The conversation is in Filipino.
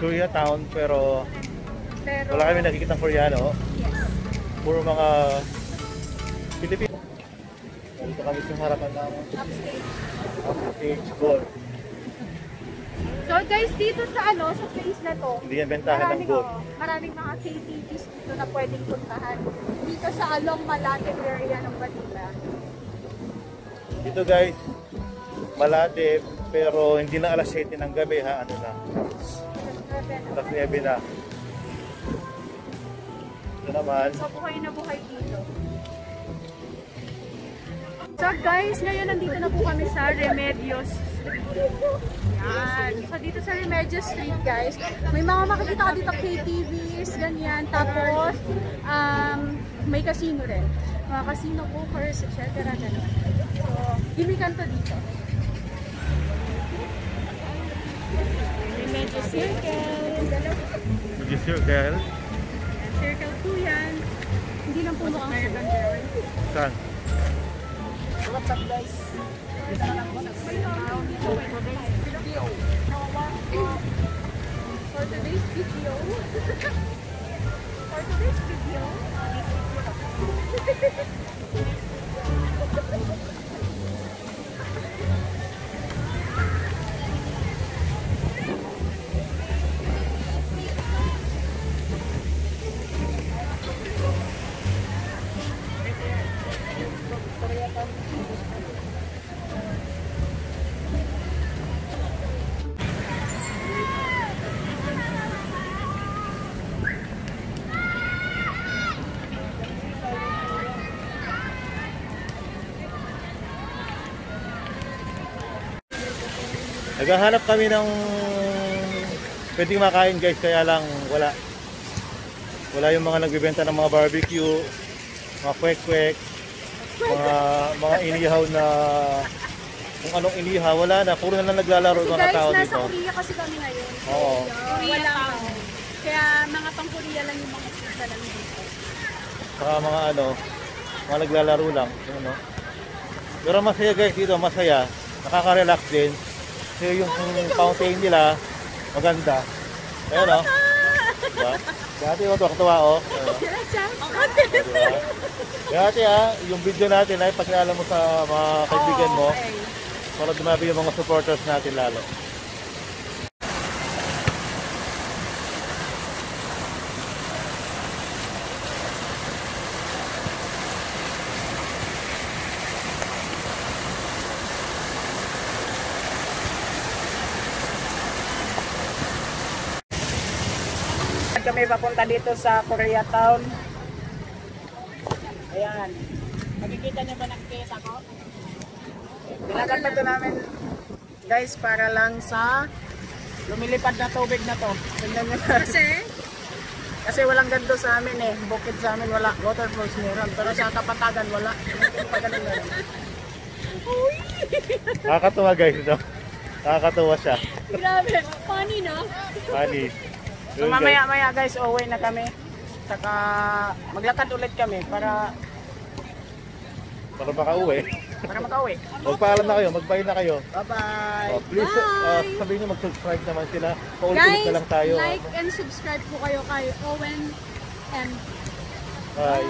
Koreatown, pero wala kami nakikita Koreano. Yes. Puro mga Pilipino. Dito kami sa harapan ng Upstage Gold. So guys, dito sa sa place na to, Hindi yan bentahan ng gold. Maraming mga KTVs dito na pwedeng puntahan. Dito sa along Malate area ng Manila. Dito guys, Malate, pero hindi na alas 7 ng gabi ha, ano na. Alas 9 na. Ito naman. So buhay na buhay dito. So guys, ngayon nandito na po kami sa Remedios Street. Yan. So dito sa Remedios Street guys, may mga makikita ka dito KTVs, ganyan. Tapos, may casino rin. Mga casino, pookers, etc. Ganun. So, gimikanto dito. Remedios Circle. Sige circle. Circle 2 yan. Hindi lang puno ang circle. Saan? What's up guys? For today's video, Naghahanap kami ng pwedeng makain guys, kaya lang wala yung mga nagbebenta ng mga barbecue, mga kwek-kwek, mga inihaw na kung anong inihaw, wala na, puro na lang naglalaro mga tao dito. Nasa Korea kasi kami ngayon. Oo. Korea lang. Kaya mga pang-Korea lang yung mga pizza lang dito. Saka mga naglalaro lang, ano. Pero masaya guys dito, masaya, nakaka-relax din. Kasi yung fountain nila, maganda. Ayun o. Diba? Dati o, tuwa o. Dati yung video natin ay pakilala mo sa mga kaibigan mo. Para dumabi yung mga supporters natin lalo. Kami papunta dito sa Koreatown. Ayan. Makikita niyo ba ng case ako? Nilakad na ito namin guys para lang sa lumilipad na tubig na to. Tingnan niyo na. Kasi walang ganito sa amin eh. Bukid sa amin wala. Waterfalls meron. Pero sa Kapatagan wala. Kapatagan meron. Nakakatuwa guys ito. Nakakatuwa siya. Grabe. Funny no? Funny. So mamaya guys, uwi na kami. Saka maglakad ulit kami para makauwi. Para makauwi. Magpaalam na kayo, mag-bye na kayo. Bye-bye. Please, sabihin nyo mag-subscribe naman sila. Paulit-ulit na lang tayo. Guys, like and subscribe po kayo kay Owen M. Bye.